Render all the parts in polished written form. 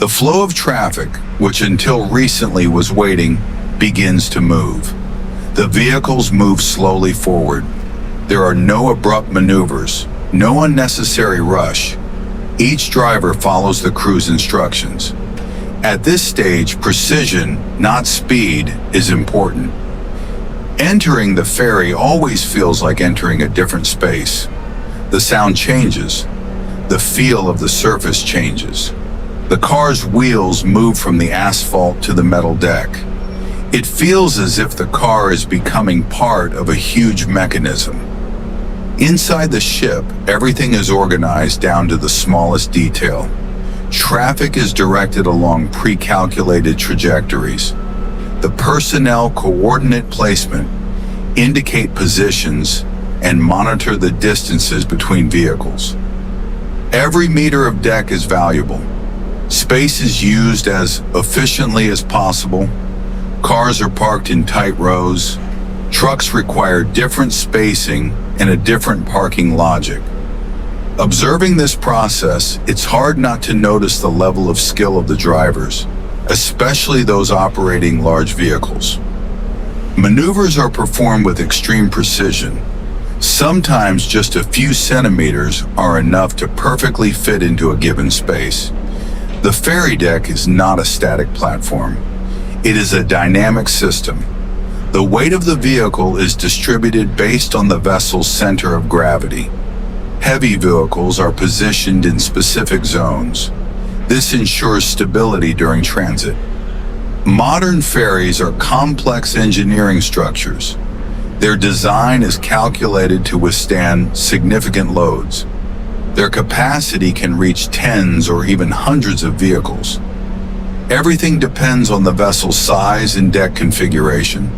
The flow of traffic, which until recently was waiting, begins to move. The vehicles move slowly forward. There are no abrupt maneuvers, no unnecessary rush. Each driver follows the crew's instructions. At this stage, precision, not speed, is important. Entering the ferry always feels like entering a different space. The sound changes. The feel of the surface changes. The car's wheels move from the asphalt to the metal deck. It feels as if the car is becoming part of a huge mechanism. Inside the ship, everything is organized down to the smallest detail. Traffic is directed along pre-calculated trajectories. The personnel coordinate placement, indicate positions, and monitor the distances between vehicles. Every meter of deck is valuable. Space is used as efficiently as possible. Cars are parked in tight rows. Trucks require different spacing and a different parking logic. Observing this process, it's hard not to notice the level of skill of the drivers, especially those operating large vehicles. Maneuvers are performed with extreme precision. Sometimes just a few centimeters are enough to perfectly fit into a given space. The ferry deck is not a static platform. It is a dynamic system. The weight of the vehicle is distributed based on the vessel's center of gravity. Heavy vehicles are positioned in specific zones. This ensures stability during transit. Modern ferries are complex engineering structures. Their design is calculated to withstand significant loads. Their capacity can reach tens or even hundreds of vehicles. Everything depends on the vessel's size and deck configuration,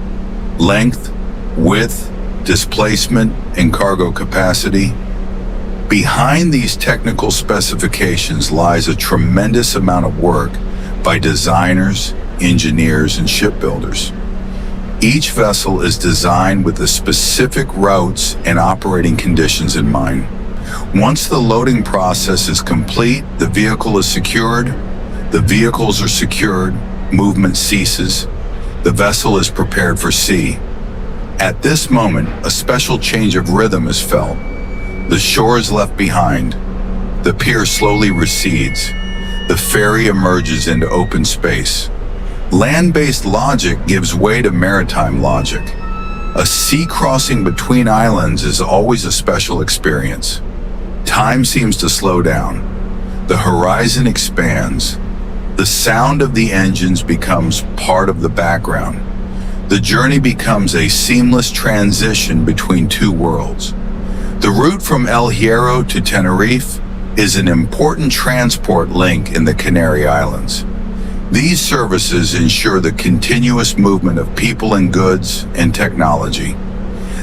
length, width, displacement, and cargo capacity. Behind these technical specifications lies a tremendous amount of work by designers, engineers, and shipbuilders. Each vessel is designed with the specific routes and operating conditions in mind. Once the loading process is complete, the vehicle is secured, the vehicles are secured, movement ceases, the vessel is prepared for sea. At this moment, a special change of rhythm is felt. The shore is left behind. The pier slowly recedes. The ferry emerges into open space. Land-based logic gives way to maritime logic. A sea crossing between islands is always a special experience. Time seems to slow down. The horizon expands. The sound of the engines becomes part of the background. The journey becomes a seamless transition between two worlds. The route from El Hierro to Tenerife is an important transport link in the Canary Islands. These services ensure the continuous movement of people and goods and technology.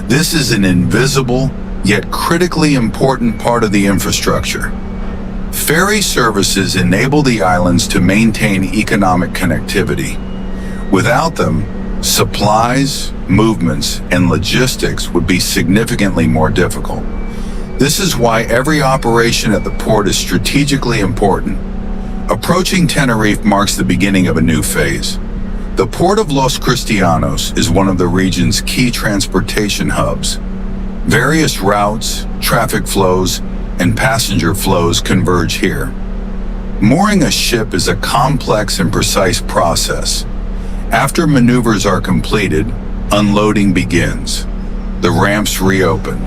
This is an invisible, yet critically important part of the infrastructure. Ferry services enable the islands to maintain economic connectivity. Without them, supplies, movements, and logistics would be significantly more difficult. This is why every operation at the port is strategically important. Approaching Tenerife marks the beginning of a new phase. The port of Los Cristianos is one of the region's key transportation hubs. Various routes, traffic flows, and passenger flows converge here. Mooring a ship is a complex and precise process. After maneuvers are completed, unloading begins. The ramps reopen.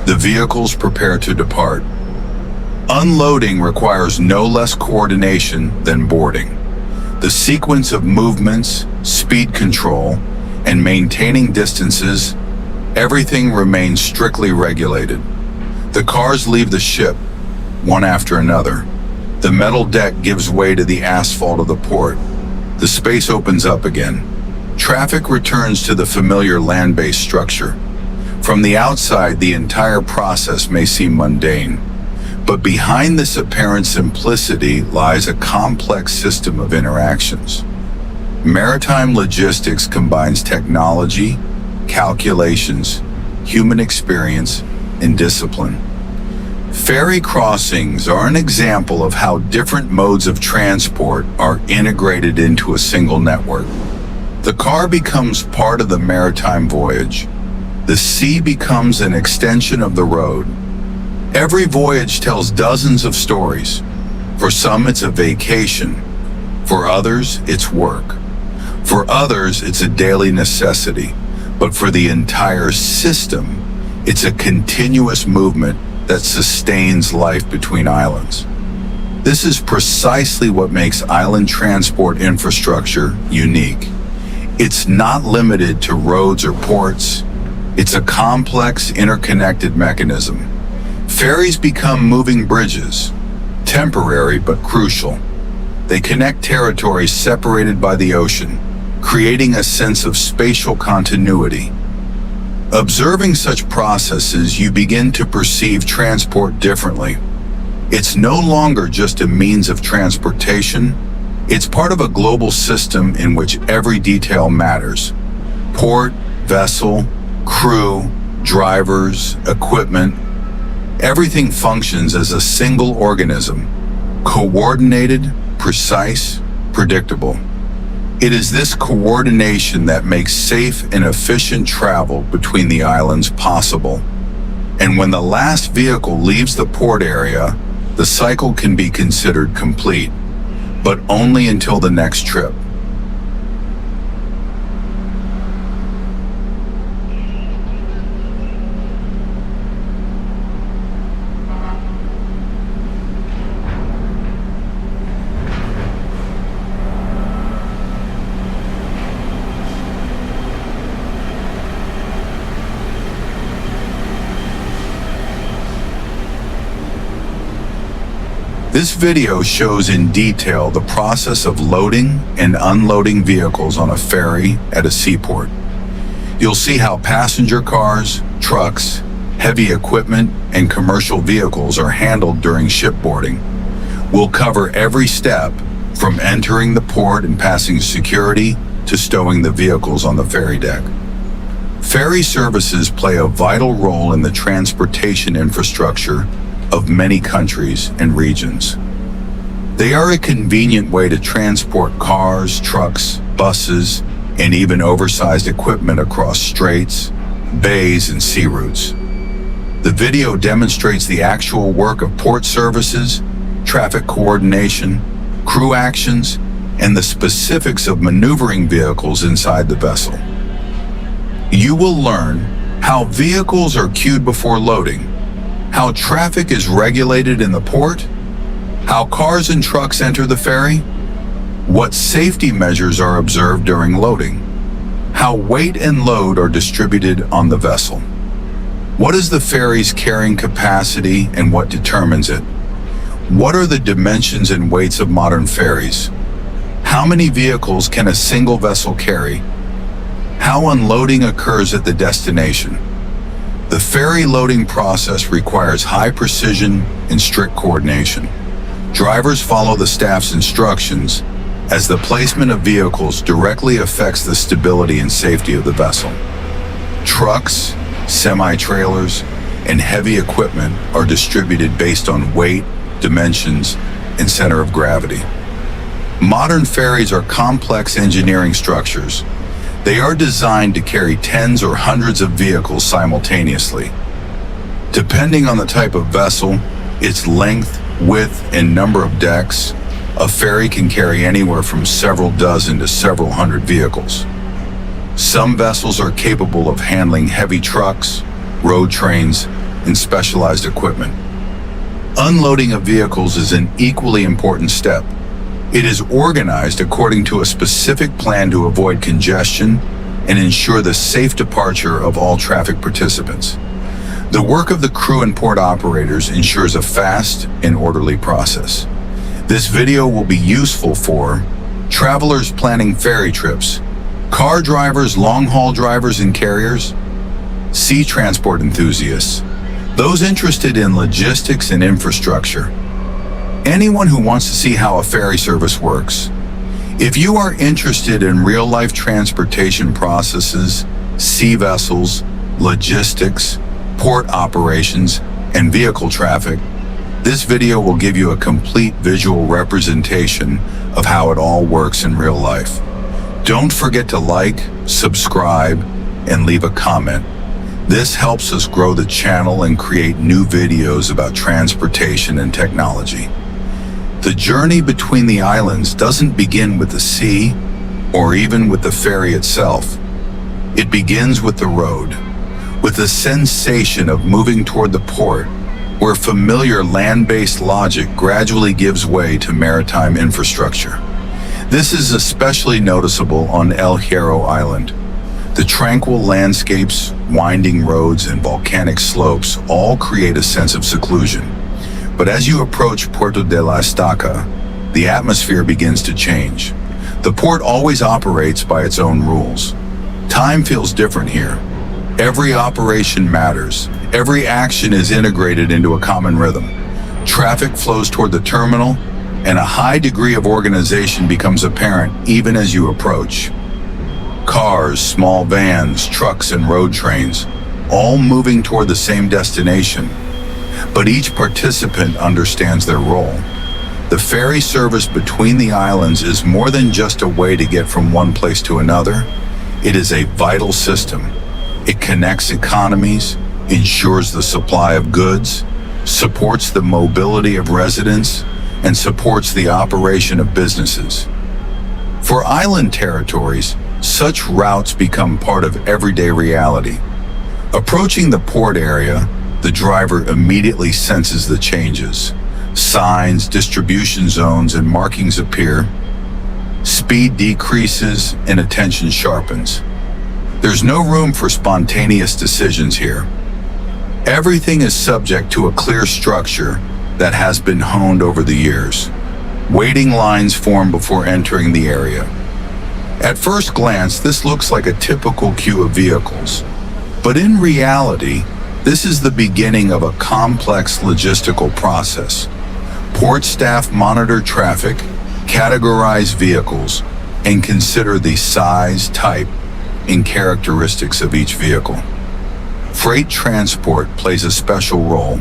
The vehicles prepare to depart. Unloading requires no less coordination than boarding. The sequence of movements, speed control, and maintaining distances, everything remains strictly regulated. The cars leave the ship, one after another. The metal deck gives way to the asphalt of the port. The space opens up again. Traffic returns to the familiar land-based structure. From the outside, the entire process may seem mundane. But behind this apparent simplicity lies a complex system of interactions. Maritime logistics combines technology, calculations, human experience, and discipline. Ferry crossings are an example of how different modes of transport are integrated into a single network. The car becomes part of the maritime voyage. The sea becomes an extension of the road. Every voyage tells dozens of stories. For some, it's a vacation. For others, it's work. For others, it's a daily necessity. But for the entire system, it's a continuous movement that sustains life between islands. This is precisely what makes island transport infrastructure unique. It's not limited to roads or ports. It's a complex, interconnected mechanism. Ferries become moving bridges, temporary but crucial. They connect territories separated by the ocean, creating a sense of spatial continuity. Observing such processes, you begin to perceive transport differently. It's no longer just a means of transportation. It's part of a global system in which every detail matters. Port, vessel, crew, drivers, equipment, everything functions as a single organism, coordinated, precise, predictable. It is this coordination that makes safe and efficient travel between the islands possible. And when the last vehicle leaves the port area, the cycle can be considered complete, but only until the next trip. This video shows in detail the process of loading and unloading vehicles on a ferry at a seaport. You'll see how passenger cars, trucks, heavy equipment, and commercial vehicles are handled during shipboarding. We'll cover every step, from entering the port and passing security to stowing the vehicles on the ferry deck. Ferry services play a vital role in the transportation infrastructure of many countries and regions. They are a convenient way to transport cars, trucks, buses, and even oversized equipment across straits, bays, and sea routes. The video demonstrates the actual work of port services, traffic coordination, crew actions, and the specifics of maneuvering vehicles inside the vessel. You will learn how vehicles are queued before loading, how traffic is regulated in the port, how cars and trucks enter the ferry, what safety measures are observed during loading, how weight and load are distributed on the vessel. What is the ferry's carrying capacity and what determines it? What are the dimensions and weights of modern ferries? How many vehicles can a single vessel carry? How unloading occurs at the destination? The ferry loading process requires high precision and strict coordination. Drivers follow the staff's instructions, as the placement of vehicles directly affects the stability and safety of the vessel. Trucks, semi-trailers, and heavy equipment are distributed based on weight, dimensions, and center of gravity. Modern ferries are complex engineering structures. They are designed to carry tens or hundreds of vehicles simultaneously. Depending on the type of vessel, its length, width, and number of decks, a ferry can carry anywhere from several dozen to several hundred vehicles. Some vessels are capable of handling heavy trucks, road trains, and specialized equipment. Unloading of vehicles is an equally important step. It is organized according to a specific plan to avoid congestion and ensure the safe departure of all traffic participants. The work of the crew and port operators ensures a fast and orderly process. This video will be useful for travelers planning ferry trips, car drivers, long-haul drivers and carriers, sea transport enthusiasts, those interested in logistics and infrastructure, anyone who wants to see how a ferry service works. If you are interested in real-life transportation processes, sea vessels, logistics, port operations, and vehicle traffic, this video will give you a complete visual representation of how it all works in real life. Don't forget to like, subscribe, and leave a comment. This helps us grow the channel and create new videos about transportation and technology. The journey between the islands doesn't begin with the sea or even with the ferry itself. It begins with the road, with the sensation of moving toward the port, where familiar land-based logic gradually gives way to maritime infrastructure. This is especially noticeable on El Hierro Island. The tranquil landscapes, winding roads, and volcanic slopes all create a sense of seclusion. But as you approach Puerto de la Estaca, the atmosphere begins to change. The port always operates by its own rules. Time feels different here. Every operation matters. Every action is integrated into a common rhythm. Traffic flows toward the terminal, and a high degree of organization becomes apparent even as you approach. Cars, small vans, trucks, and road trains, all moving toward the same destination. But each participant understands their role. The ferry service between the islands is more than just a way to get from one place to another. It is a vital system. It connects economies, ensures the supply of goods, supports the mobility of residents, and supports the operation of businesses. For island territories, such routes become part of everyday reality. Approaching the port area, the driver immediately senses the changes. Signs, distribution zones, and markings appear. Speed decreases and attention sharpens. There's no room for spontaneous decisions here. Everything is subject to a clear structure that has been honed over the years. Waiting lines form before entering the area. At first glance, this looks like a typical queue of vehicles. But in reality, this is the beginning of a complex logistical process. Port staff monitor traffic, categorize vehicles, and consider the size, type, and characteristics of each vehicle. Freight transport plays a special role.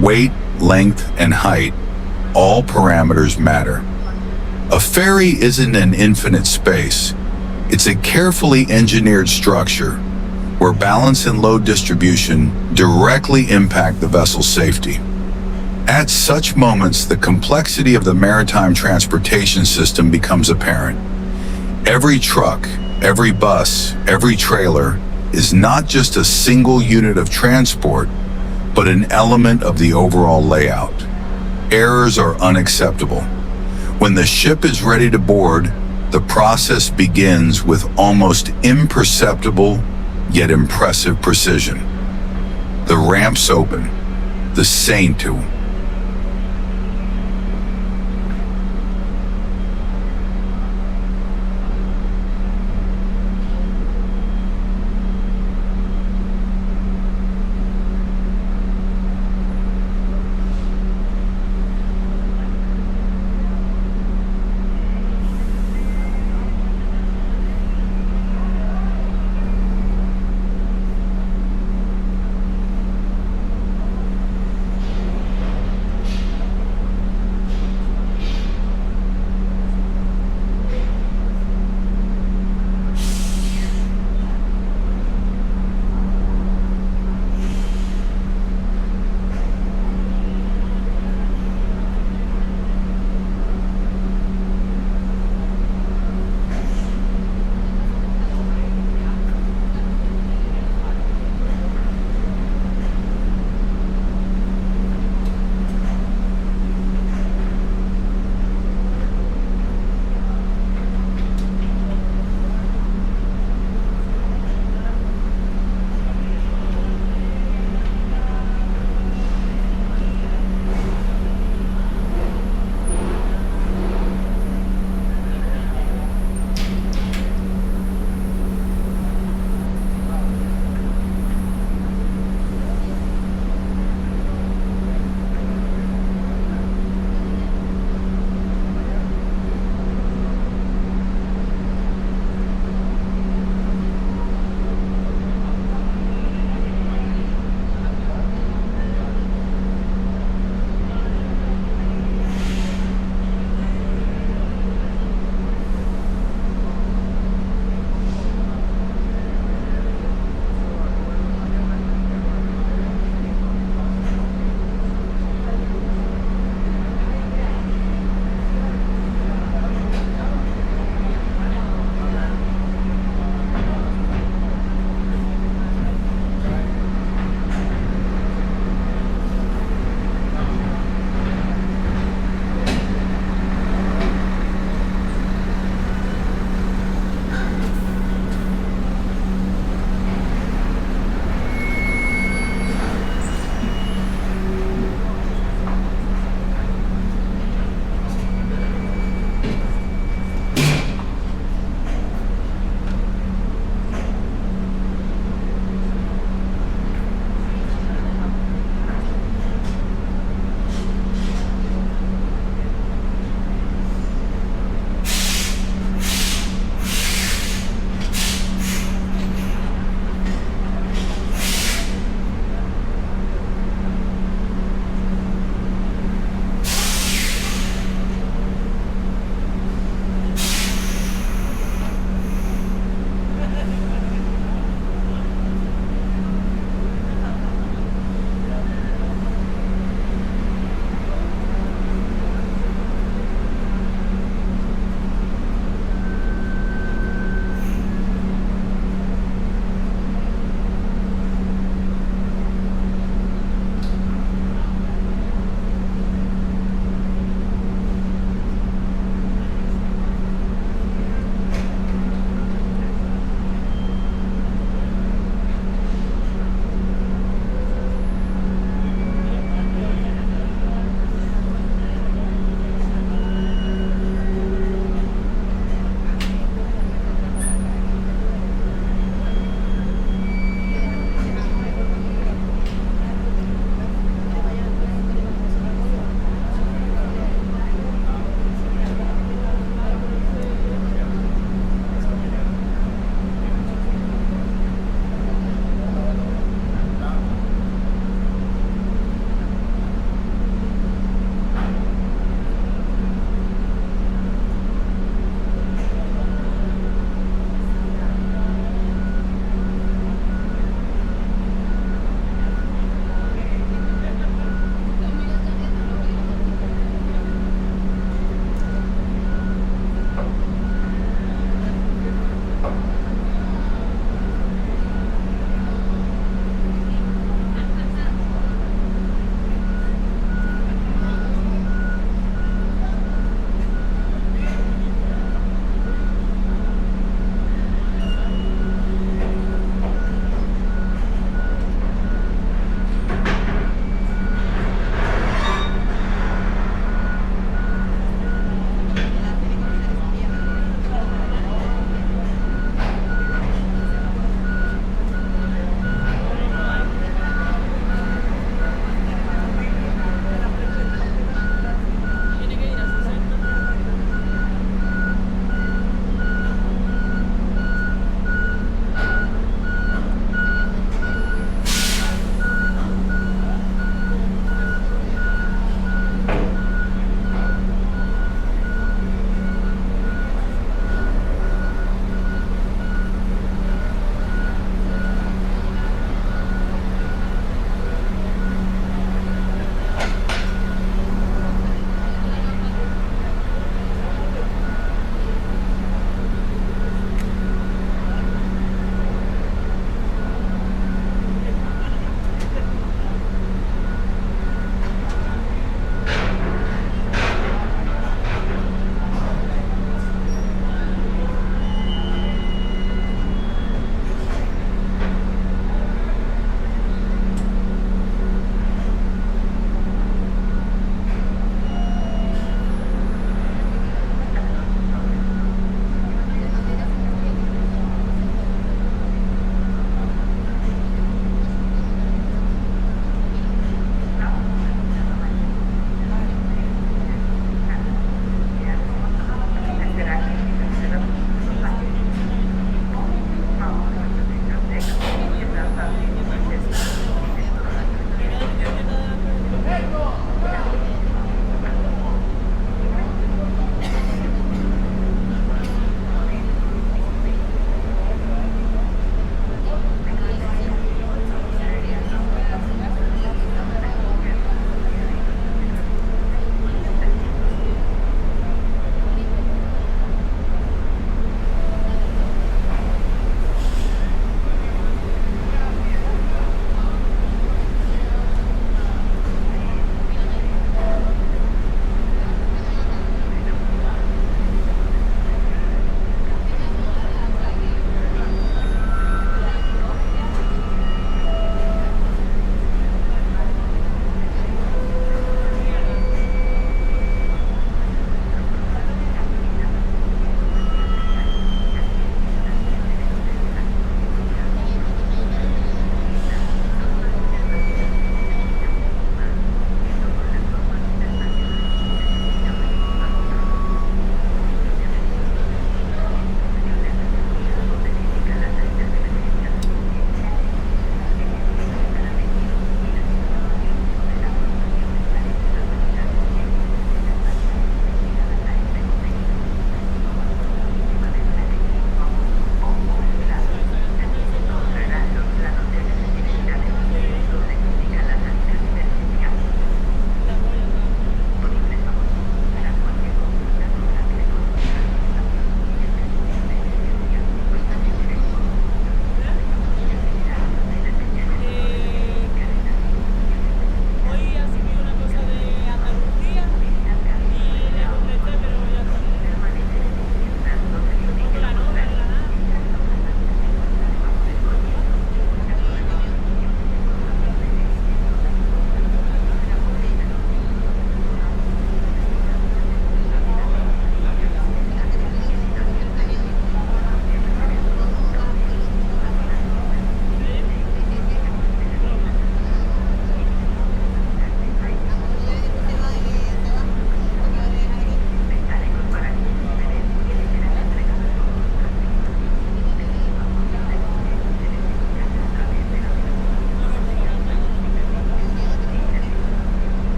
Weight, length, and height, all parameters matter. A ferry isn't an infinite space. It's a carefully engineered structure where balance and load distribution directly impact the vessel's safety. At such moments, the complexity of the maritime transportation system becomes apparent. Every truck, every bus, every trailer is not just a single unit of transport, but an element of the overall layout. Errors are unacceptable. When the ship is ready to board, the process begins with almost imperceptible yet impressive precision. The ramps open, the seine